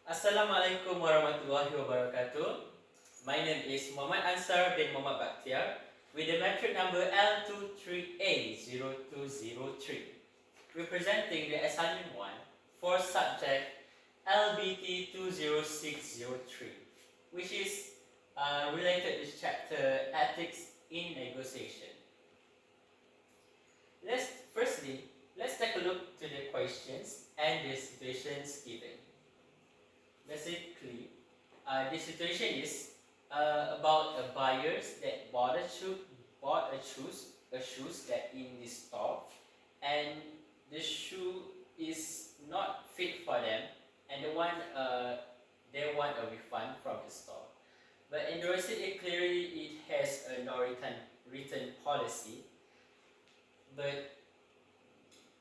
Assalamualaikum warahmatullahi wabarakatuh. My name is Muhammad Ansar bin Muhammad Baktiar with the metric number L23A0203, representing the assignment 1 for subject LBT20603, which is related to chapter Ethics in Negotiation. Firstly, let's take a look to the questions and the situations given. Basically, the situation is about a buyers that bought a shoes that in the store, and the shoe is not fit for them, and they want a refund from the store. But in the receipt, it has a no return policy, but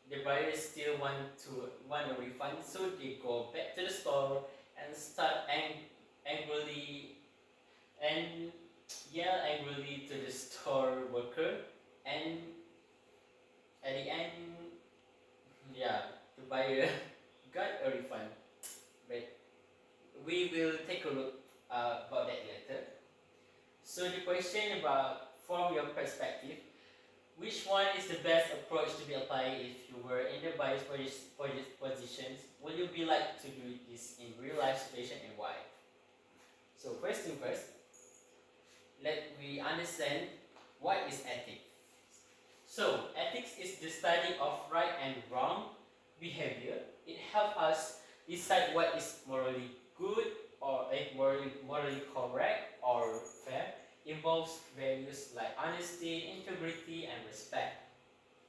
the buyers still want a refund, so they go back to the store and start angrily and yell angrily to the store worker, and at the end, the buyer got a refund. But we will take a look about that later. So the question about, from your perspective, which one is the best approach to be applied if you were in the buyer's positions? Will you be like to do this in real life situation, and why? So first thing first, let we understand what is ethics. So ethics is the study of right and wrong behavior. It helps us decide what is morally good or morally correct or fair. Involves values like honesty, integrity, and respect.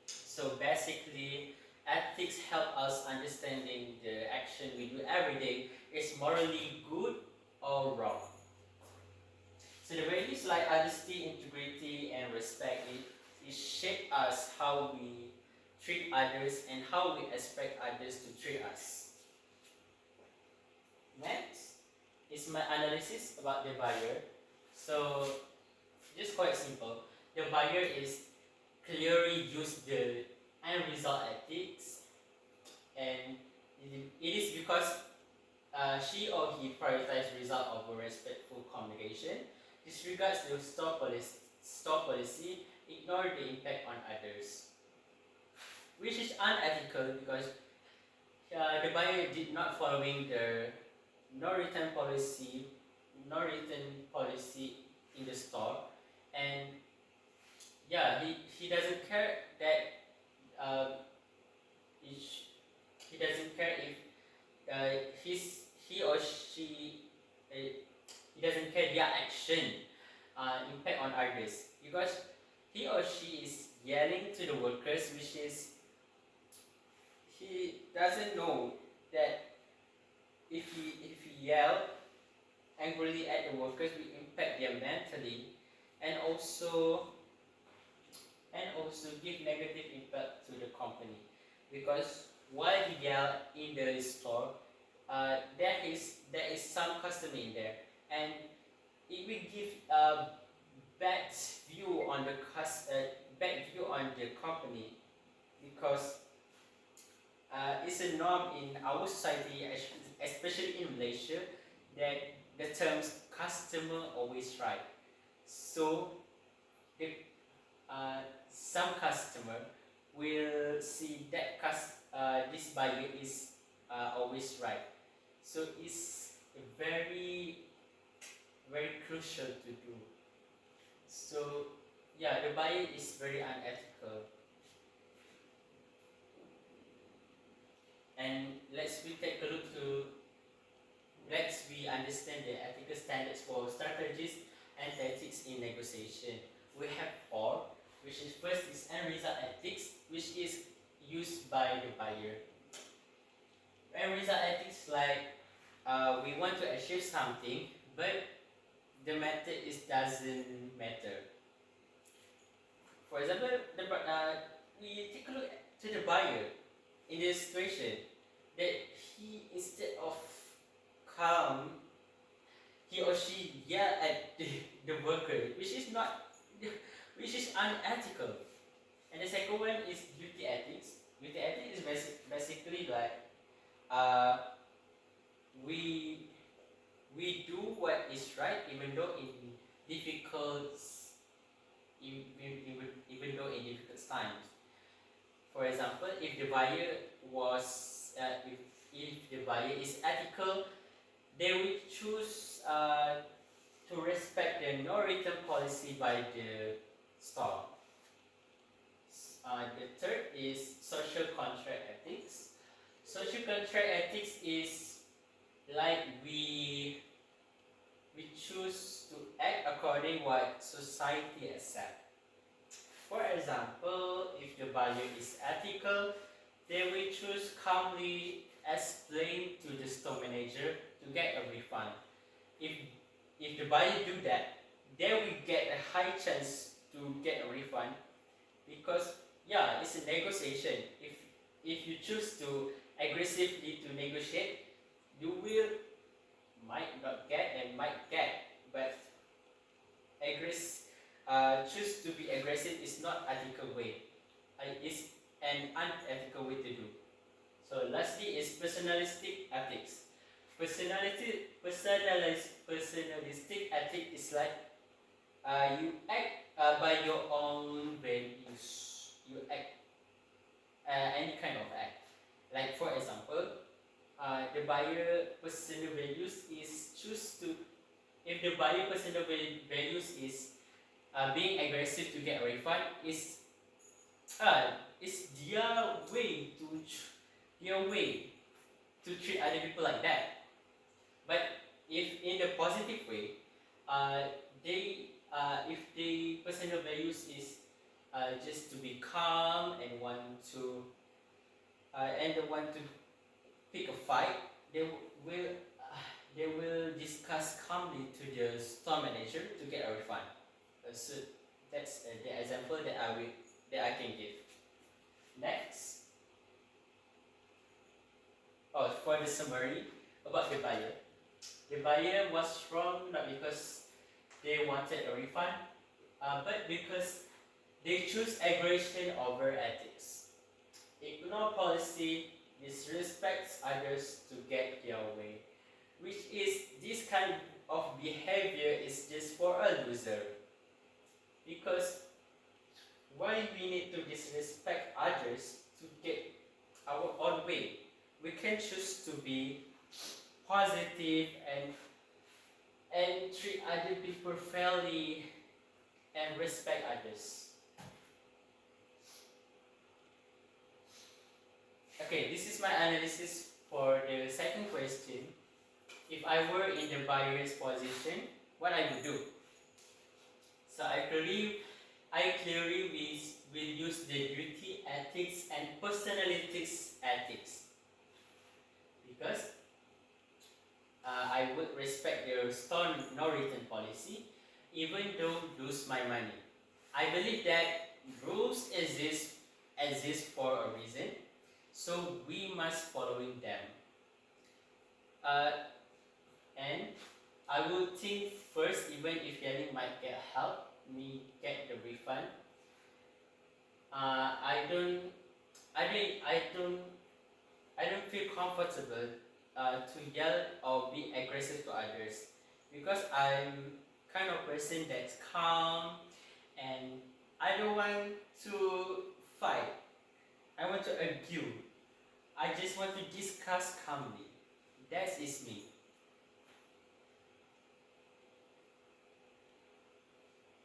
So basically, ethics help us understanding the action we do every day is morally good or wrong. So the values like honesty, integrity, and respect, it shape us how we treat others and how we expect others to treat us. Next is my analysis about the buyer. So just quite simple. The buyer is clearly use the end result ethics, and it is because she or he prioritizes result over respectful communication, disregards the store policy, ignore the impact on others, which is unethical because the buyer did not following the no return policy in the store, and he doesn't care that he doesn't care if he or she he doesn't care their action impact on others, because he or she is yelling to the workers, which is he doesn't know that if he yell angrily at the workers will impact them mentally, and also give negative impact to the company, because while he yell in the store, there is some customer in there, and it will give a bad view on the company, because it's a norm in our society, especially in Malaysia, that the terms customer always right. So the some customer will see that this buyer is always right. So it's very crucial to do. So the buyer is very unethical. And let's understand the ethical standards for strategies and tactics in negotiation. We have four, which is first is end result ethics, which is used by the buyer. End result ethics, like we want to achieve something, but the method doesn't matter. For example, we take a look to the buyer in this situation, that he, instead of calm, he or she yell at the worker, which is unethical. And the second one is duty ethics. Duty ethics is basically like we right? Even though in difficult, even though in difficult times. For example, if the buyer was, if the buyer is ethical, they will choose to respect the no return policy by the store. The third is social contract ethics. Social contract ethics is like we choose to act according what society accepts. For example, if the buyer is ethical, they will choose calmly explain to the store manager to get a refund. If if the buyer do that, they will get a high chance to get a refund because yeah, it's a negotiation. If you choose to aggressively to negotiate, you will might not get and might get, but choose to be aggressive is not ethical way. It's an unethical way to do. So lastly is personalistic ethics. Personalistic ethic is like you act by your own values. You act any kind of act. Like for example, the buyer personal values is choose to. If the buyer personal values is being aggressive to get a refund, is their way to treat other people like that. But if in the positive way, if the personal values is just to be calm and want to pick a fight, will they will discuss calmly to the store manager to get a refund. So that's the example that I can give. Next, for the summary about the buyer. The buyer was wrong not because they wanted a refund, but because they choose aggression over ethics. Ignore policy, disrespects others to get their way, which is this kind of behavior is just for a loser. Because why we need to disrespect others to get our own way? We can choose to be positive and treat other people fairly and respect others. Okay, this is my analysis for the second question. If I were in the buyer's position, what I would do? So I clearly will use the duty ethics and personalities ethics because I would respect the store no return policy even though lose my money. I believe that rules exist for a reason, so we must following them. And I would think first, even if Yannick might get help me get the refund. I don't feel comfortable to yell or be aggressive to others because I'm kind of person that's calm and I don't want to fight. I want to argue. I just want to discuss calmly. That is me.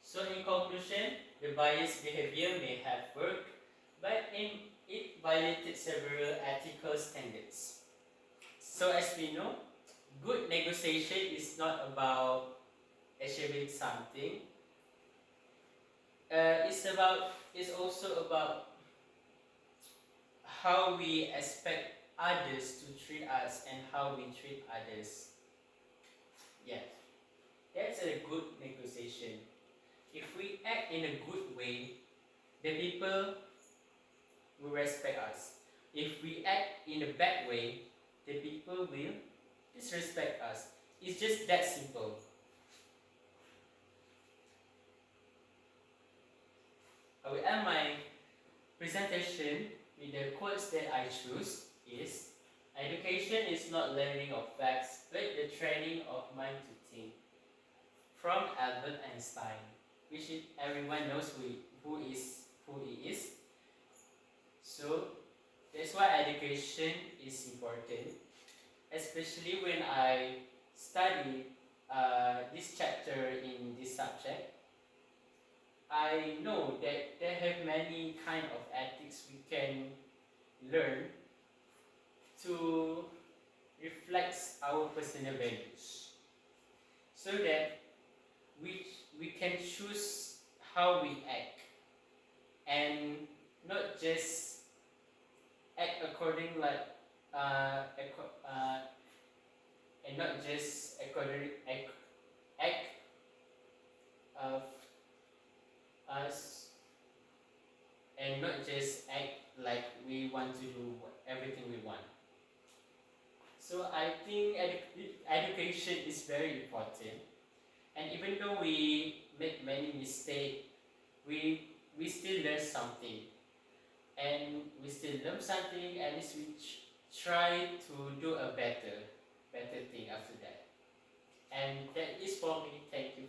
So in conclusion, the buyer's behavior may have worked, but it violated several ethical standards. So as we know, good negotiation is not about achieving something. It's also about how we expect others to treat us and how we treat others. Yeah, that's a good negotiation. If we act in a good way, the people will respect us. If we act in a bad way, the people will disrespect us. It's just that simple. I will end my presentation with the quotes that I choose is, education is not learning of facts, but the training of mind to think. from Albert Einstein, which everyone knows who he is. So that's why education is important, especially when I study this chapter in this subject. I know that there have many kind of ethics we can learn to reflect our personal values, so that we, we can choose how we act and not just act according like and not just according act of us, and not just act like we want to do everything we want. So I think education is very important, and even though we make many mistakes, we still learn something, and we still learn something, and we try to do a better thing after that. And that is for me. Thank you.